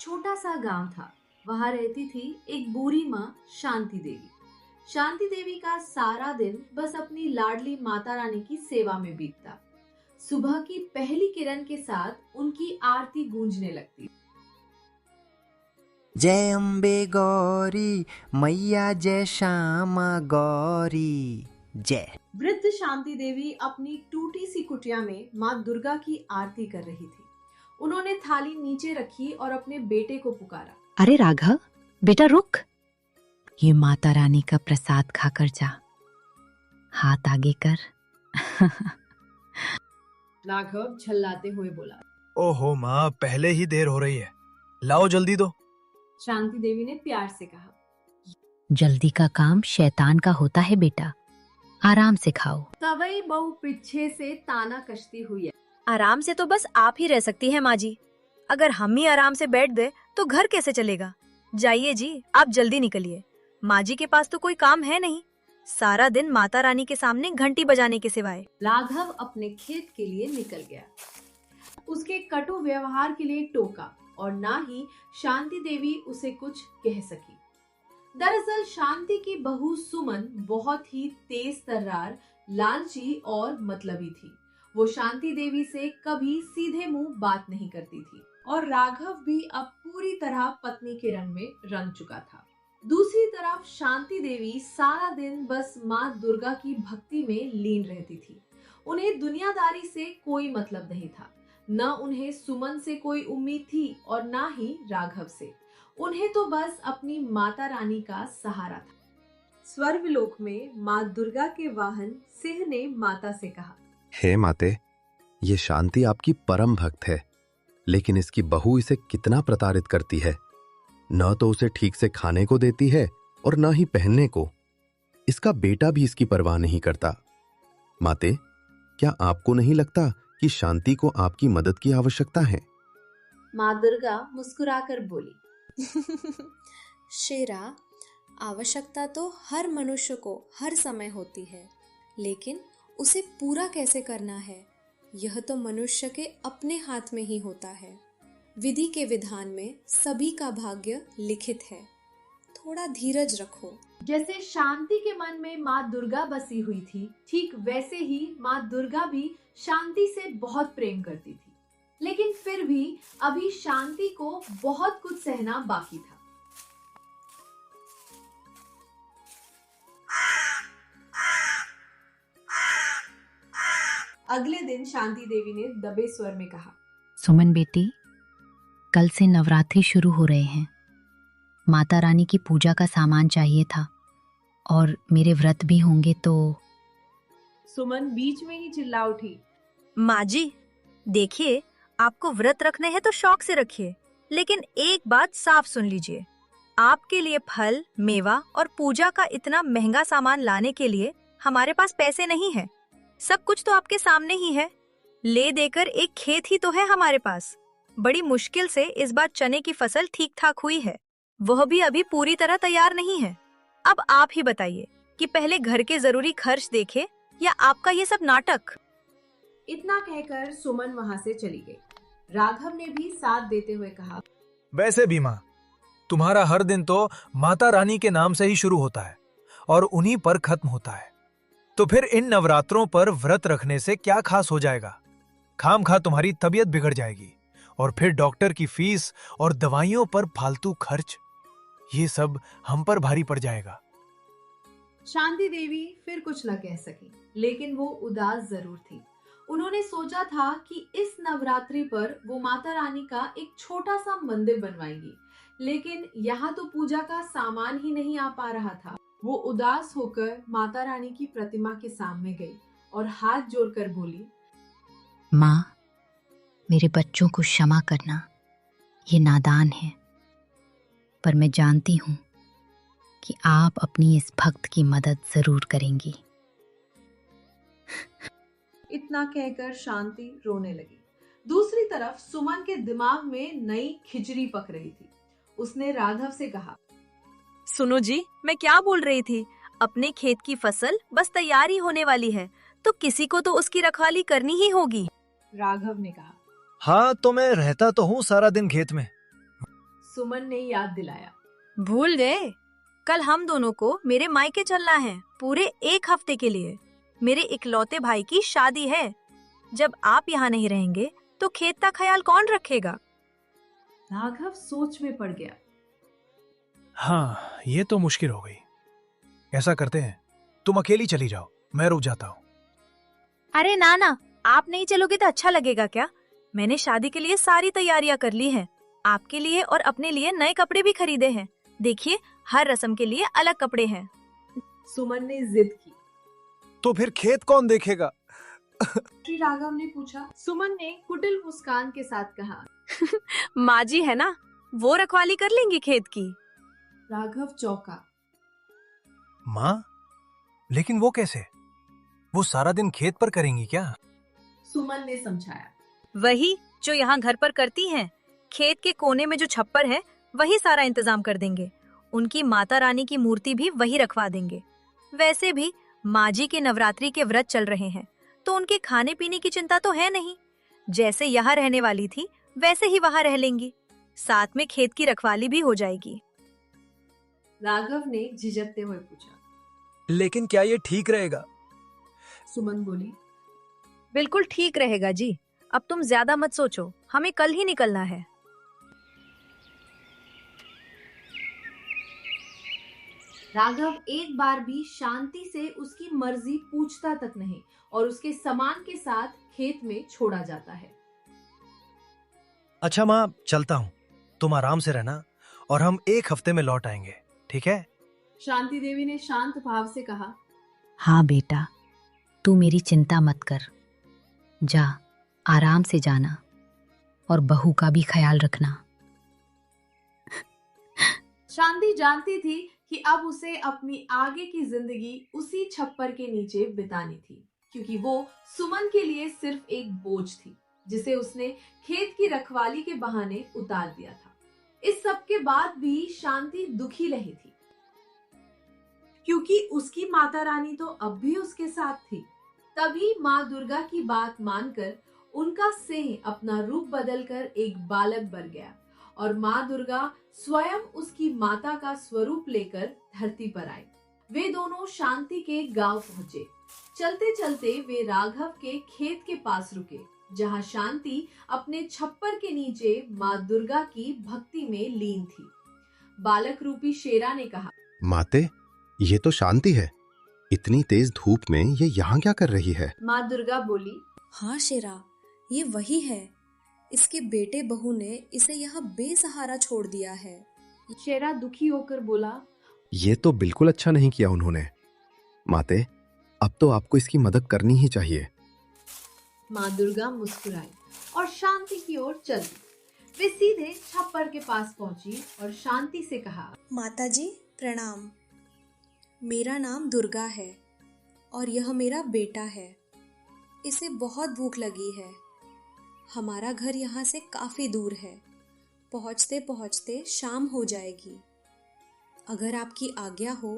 छोटा सा गांव था। वहां रहती थी एक बूढ़ी माँ शांति देवी। शांति देवी का सारा दिन बस अपनी लाडली माता रानी की सेवा में बीतता। सुबह की पहली किरण के साथ उनकी आरती गूंजने लगती। जय अम्बे गौरी मैया, जय श्यामा गौरी जय। वृद्ध शांति देवी अपनी टूटी सी कुटिया में माँ दुर्गा की आरती कर रही थी। उन्होंने थाली नीचे रखी और अपने बेटे को पुकारा। अरे राघव, बेटा रुक, ये माता रानी का प्रसाद खाकर जा, हाथ आगे कर। राघव झल्लाते हुए बोला। ओहो माँ, पहले ही देर हो रही है, लाओ जल्दी दो। शांति देवी ने प्यार से कहा। जल्दी का काम शैतान का होता है बेटा, आराम से खाओ। तवई बहू पीछे से ताना कसती हुई है। आराम से तो बस आप ही रह सकती हैं माँ जी। अगर हम ही आराम से बैठ दे तो घर कैसे चलेगा। जाइए जी, आप जल्दी निकलिए। माँ जी के पास तो कोई काम है नहीं, सारा दिन माता रानी के सामने घंटी बजाने के सिवाय। राघव अपने खेत के लिए निकल गया। उसके कटु व्यवहार के लिए टोका और ना ही शांति देवी उसे कुछ कह सकी। दरअसल शांति की बहू सुमन बहुत ही तेज तर्रार, लालची और मतलबी थी। वो शांति देवी से कभी सीधे मुंह बात नहीं करती थी और राघव भी अब पूरी तरह पत्नी के रंग में रंग चुका था। दूसरी तरफ शांति देवी सारा दिन बस माँ दुर्गा की भक्ति में लीन रहती थी। उन्हें दुनियादारी से कोई मतलब नहीं था। न उन्हें सुमन से कोई उम्मीद थी और न ही राघव से। उन्हें तो बस अपनी माता रानी का सहारा था। स्वर्गलोक में माँ दुर्गा के वाहन सिंह ने माता से कहा, हे माते, ये शांति आपकी परम भक्त है, लेकिन इसकी बहू इसे कितना प्रताड़ित करती है। न तो उसे ठीक से खाने को देती है और न ही पहनने को। इसका बेटा भी इसकी परवाह नहीं करता। माते, क्या आपको नहीं लगता कि शांति को आपकी मदद की आवश्यकता है? माँ दुर्गा मुस्कुराकर बोली, शेरा, आवश्यकता तो हर मनुष्य को हर समय होती है, लेकिन उसे पूरा कैसे करना है यह तो मनुष्य के अपने हाथ में ही होता है। विधि के विधान में सभी का भाग्य लिखित है, थोड़ा धीरज रखो। जैसे शांति के मन में माँ दुर्गा बसी हुई थी, ठीक वैसे ही माँ दुर्गा भी शांति से बहुत प्रेम करती थी। लेकिन फिर भी अभी शांति को बहुत कुछ सहना बाकी था। अगले दिन शांति देवी ने दबे स्वर में कहा, सुमन बेटी, कल से नवरात्रि शुरू हो रहे हैं। माता रानी की पूजा का सामान चाहिए था और मेरे व्रत भी होंगे तो। सुमन बीच में ही चिल्ला उठी, माँ जी देखिए, आपको व्रत रखने हैं तो शौक से रखिए, लेकिन एक बात साफ सुन लीजिए, आपके लिए फल, मेवा और पूजा का इतना महंगा सामान लाने के लिए हमारे पास पैसे नहीं है। सब कुछ तो आपके सामने ही है। ले देकर एक खेत ही तो है हमारे पास। बड़ी मुश्किल से इस बार चने की फसल ठीक ठाक हुई है, वह भी अभी पूरी तरह तैयार नहीं है। अब आप ही बताइए कि पहले घर के जरूरी खर्च देखे या आपका ये सब नाटक। इतना कहकर सुमन वहां से चली गई। राघव ने भी साथ देते हुए कहा, वैसे भी माँ, तुम्हारा हर दिन तो माता रानी के नाम से ही शुरू होता है और उन्हीं पर खत्म होता है, तो फिर इन नवरात्रों पर व्रत रखने से क्या खास हो जाएगा। खामखा तुम्हारी तबीयत बिगड़ जाएगी और फिर डॉक्टर की फीस और दवाइयों पर फालतू खर्च, ये सब हम पर भारी पड़ जाएगा। शांति देवी फिर कुछ न कह सकी, लेकिन वो उदास जरूर थी। उन्होंने सोचा था कि इस नवरात्रि पर वो माता रानी का एक छोटा सा मंदिर बनवाएंगी, लेकिन यहाँ तो पूजा का सामान ही नहीं आ पा रहा था। वो उदास होकर माता रानी की प्रतिमा के सामने गई और हाथ जोड़कर बोली, माँ, मेरे बच्चों को क्षमा करना, ये नादान है, पर मैं जानती हूँ कि आप अपनी इस भक्त की मदद जरूर करेंगी। इतना कहकर शांति रोने लगी। दूसरी तरफ सुमन के दिमाग में नई खिचड़ी पक रही थी। उसने राघव से कहा, सुनो जी, मैं क्या बोल रही थी, अपने खेत की फसल बस तैयार ही होने वाली है, तो किसी को तो उसकी रखवाली करनी ही होगी। राघव ने कहा, हाँ, तो मैं रहता तो हूँ सारा दिन खेत में। सुमन ने याद दिलाया। भूल गए? कल हम दोनों को मेरे मायके चलना है पूरे 1 हफ्ते के लिए। मेरे इकलौते भाई की शादी है। जब आप यहाँ नहीं रहेंगे तो खेत का ख्याल कौन रखेगा? राघव सोच में पड़ गया। हाँ, ये तो मुश्किल हो गई। ऐसा करते हैं, तुम अकेली चली जाओ, मैं रुक जाता हूँ। अरे ना, आप नहीं चलोगे तो अच्छा लगेगा क्या? मैंने शादी के लिए सारी तैयारियां कर ली हैं। आपके लिए और अपने लिए नए कपड़े भी खरीदे हैं। देखिए, हर रस्म के लिए अलग कपड़े हैं। सुमन ने जिद की। तो फिर खेत कौन देखेगा? श्री राघव ने पूछा। सुमन ने कुटिल मुस्कान के साथ कहा। माँ जी है ना, वो रखवाली कर लेंगी खेत की। राघव चौंका। माँ, लेकिन वो कैसे? वो सारा दिन खेत पर करेंगी क्या? सुमन ने समझाया। वही जो यहाँ घर पर करती हैं। खेत के कोने में जो छप्पर है वही सारा इंतजाम कर देंगे। उनकी माता रानी की मूर्ति भी वही रखवा देंगे। वैसे भी माँ जी के नवरात्रि के व्रत चल रहे हैं तो उनके खाने पीने की चिंता तो है नहीं। जैसे यहाँ रहने वाली थी वैसे ही वहाँ रह लेंगी। साथ में खेत की रखवाली भी हो जाएगी। राघव ने झिझकते हुए पूछा। लेकिन क्या ये ठीक रहेगा? सुमन बोली। बिल्कुल ठीक रहेगा जी। अब तुम ज्यादा मत सोचो, हमें कल ही निकलना है। राघव एक बार भी शांति से उसकी मर्जी पूछता तक नहीं और उसके सामान के साथ खेत में छोड़ा जाता है। अच्छा माँ, चलता हूँ। तुम आराम से रहना और हम 1 हफ्ते में लौट आएंगे, ठीक है? शांति देवी ने शांत भाव से कहा। हाँ बेटा, तू मेरी चिंता मत कर। जा, आराम से जाना और बहू का भी ख्याल रखना। शांति जानती थी कि अब उसे अपनी आगे की जिंदगी उसी छप्पर के नीचे बितानी थी, क्योंकि वो सुमन के लिए सिर्फ एक बोझ थी जिसे उसने खेत की रखवाली के बहाने उतार दिया था। इस सब के बाद भी शांति दुखी रही थी, क्योंकि उसकी माता रानी तो अब भी उसके साथ थी। तभी माँ दुर्गा की बात मानकर उनका सिंह अपना रूप बदलकर एक बालक बन गया और माँ दुर्गा स्वयं उसकी माता का स्वरूप लेकर धरती पर आई। वे दोनों शांति के गांव पहुंचे। चलते चलते वे राघव के खेत के पास रुके, जहां शांति अपने छप्पर के नीचे माँ दुर्गा की भक्ति में लीन थी। बालक रूपी शेरा ने कहा। माते, ये तो शांति है। इतनी तेज धूप में ये यहाँ क्या कर रही है? माँ दुर्गा बोली। हाँ शेरा, ये वही है। इसके बेटे बहू ने इसे यहाँ बेसहारा छोड़ दिया है। शेरा दुखी होकर बोला। ये तो बिल्कुल अच्छा नहीं किया उन्होंने। माते, अब तो आपको इसकी मदद करनी ही चाहिए। माँ दुर्गा मुस्कुराई और शांति की ओर चली। वे सीधे छप्पर के पास पहुंची और शांति से कहा। माता जी प्रणाम। मेरा नाम दुर्गा है और यह मेरा बेटा है। इसे बहुत भूख लगी है। हमारा घर यहाँ से काफी दूर है। पहुँचते पहुँचते शाम हो जाएगी। अगर आपकी आज्ञा हो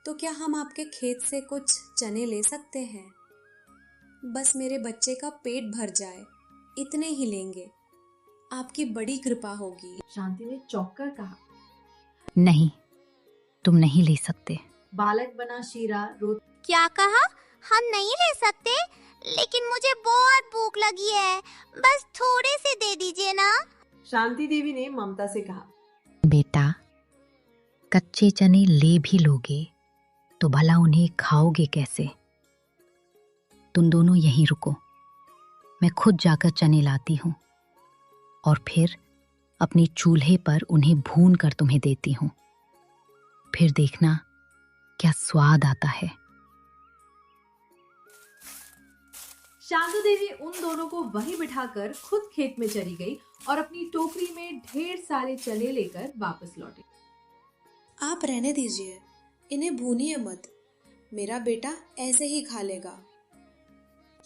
तो क्या हम आपके खेत से कुछ चने ले सकते हैं? बस मेरे बच्चे का पेट भर जाए, इतने ही लेंगे। आपकी बड़ी कृपा होगी। शांति ने चौंक कर कहा। नहीं, तुम नहीं ले सकते। बालक बना शेरा रो। क्या कहा? हम नहीं ले सकते? लेकिन मुझे बहुत भूख लगी है, बस थोड़े से दे दीजिए ना। शांति देवी ने ममता से कहा। बेटा, कच्चे चने ले भी लोगे तो भला उन्हें खाओगे कैसे? तुम दोनों यहीं रुको, मैं खुद जाकर चने लाती हूँ और फिर अपने चूल्हे पर उन्हें भून कर तुम्हें देती हूँ। फिर देखना क्या स्वाद आता है। शांति देवी उन दोनों को वहीं बिठाकर खुद खेत में चली गई और अपनी टोकरी में ढेर सारे चने लेकर वापस लौटी। आप रहने दीजिए, इन्हें भूनिए मत। मेरा बेटा ऐसे ही खा लेगा।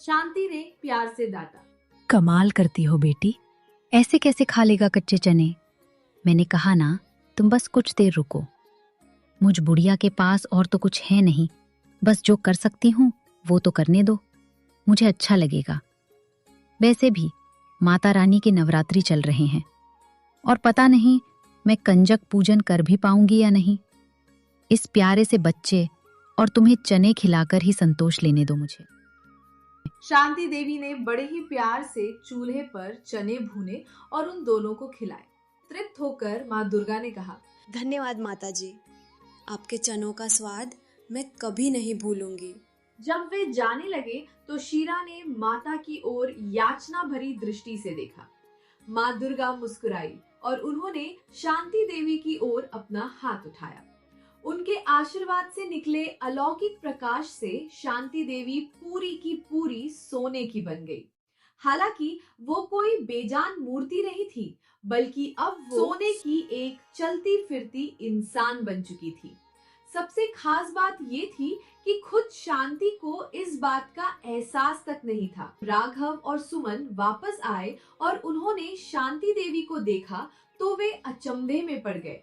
शांति ने प्यार से डांटा। कमाल करती हो बेटी, ऐसे कैसे खा लेगा कच्चे चने? मैंने कहा ना, तुम बस कुछ देर रुको। मुझ बुढ़िया के पास और तो कुछ है नहीं, बस जो कर सकती हूँ वो तो करने दो, मुझे अच्छा लगेगा। वैसे भी माता रानी के नवरात्रि चल रहे हैं और पता नहीं मैं कंजक पूजन कर भी पाऊंगी या नहीं। इस प्यारे से बच्चे और तुम्हें चने खिलाकर ही संतोष लेने दो मुझे। शांति देवी ने बड़े ही प्यार से चूल्हे पर चने भूने और उन दोनों को खिलाए। तृप्त होकर माँ दुर्गा ने कहा, धन्यवाद माता जी, आपके चनों का स्वाद मैं कभी नहीं भूलूंगी। जब वे जाने लगे तो शीरा ने माता की ओर याचना भरी दृष्टि से देखा। माँ दुर्गा मुस्कुराई और उन्होंने शांति देवी की ओर अपना हाथ उठाया। उनके आशीर्वाद से निकले अलौकिक प्रकाश से शांति देवी पूरी की पूरी सोने की बन गई। हालांकि वो कोई बेजान मूर्ति नहीं थी, बल्कि अब वो सोने की एक चलती फिरती इंसान बन चुकी थी। सबसे खास बात ये थी कि खुद शांति को इस बात का एहसास तक नहीं था। राघव और सुमन वापस आए और उन्होंने शांति देवी को देखा तो वे अचंभे में पड़ गए।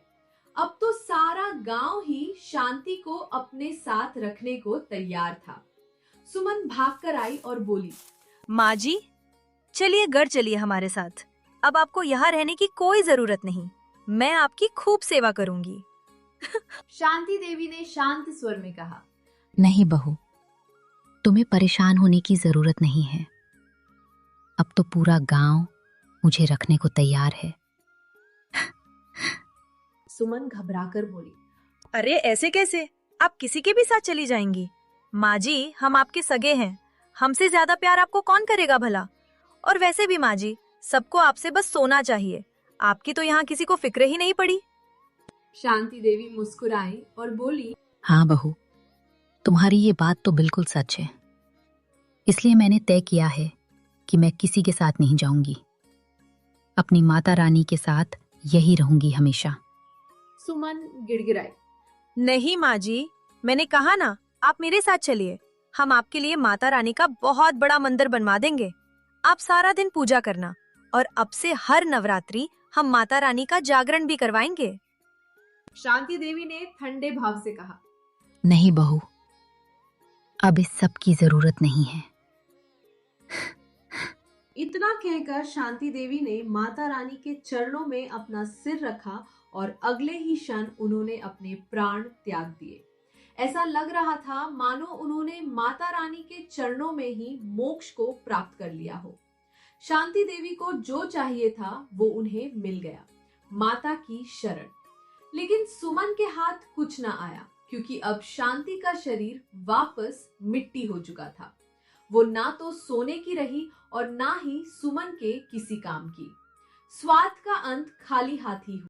अब तो सारा गांव ही शांति को अपने साथ रखने को तैयार था। सुमन भागकर आई और बोली, माँ जी, चलिए घर चलिए हमारे साथ। अब आपको यहाँ रहने की कोई जरूरत नहीं, मैं आपकी खूब सेवा करूंगी। शांति देवी ने शांत स्वर में कहा, नहीं बहू, तुम्हें परेशान होने की जरूरत नहीं है। अब तो पूरा गांव मुझे रखने को तैयार है। सुमन घबराकर बोली, अरे ऐसे कैसे? आप किसी के भी साथ चली जाएंगी? माँ जी, हम आपके सगे हैं, हमसे ज्यादा प्यार आपको कौन करेगा भला? और वैसे भी माँ जी, सबको आपसे बस सोना चाहिए, आपकी तो यहाँ किसी को फिक्र ही नहीं पड़ी। शांति देवी मुस्कुराई और बोली, हाँ बहू, तुम्हारी ये बात तो बिल्कुल सच है। इसलिए मैंने तय किया है कि मैं किसी के साथ नहीं जाऊंगी। अपनी माता रानी के साथ यही रहूंगी हमेशा। सुमन गिड़गिड़ाई, नहीं माँ जी, मैंने कहा ना, आप मेरे साथ चलिए। हम आपके लिए माता रानी का बहुत बड़ा मंदिर बनवा देंगे। आप सारा दिन पूजा करना और अब से हर नवरात्रि हम माता रानी का जागरण भी करवाएंगे। शांति देवी ने ठंडे भाव से कहा, नहीं बहू, अब इस सब की जरूरत नहीं है। इतना कहकर शांति देवी ने माता रानी के चरणों में अपना सिर रखा और अगले ही क्षण उन्होंने अपने प्राण त्याग दिए। ऐसा लग रहा था मानो उन्होंने माता रानी के चरणों में ही मोक्ष को प्राप्त कर लिया हो। शांति देवी को जो चाहिए था वो उन्हें मिल गया, माता की शरण। लेकिन सुमन के हाथ कुछ न आया, क्योंकि अब शांति का शरीर वापस मिट्टी हो चुका था। वो ना तो सोने की रही और ना ही सुमन के किसी काम की। स्वाद का अंत खाली हाथ ही हुआ।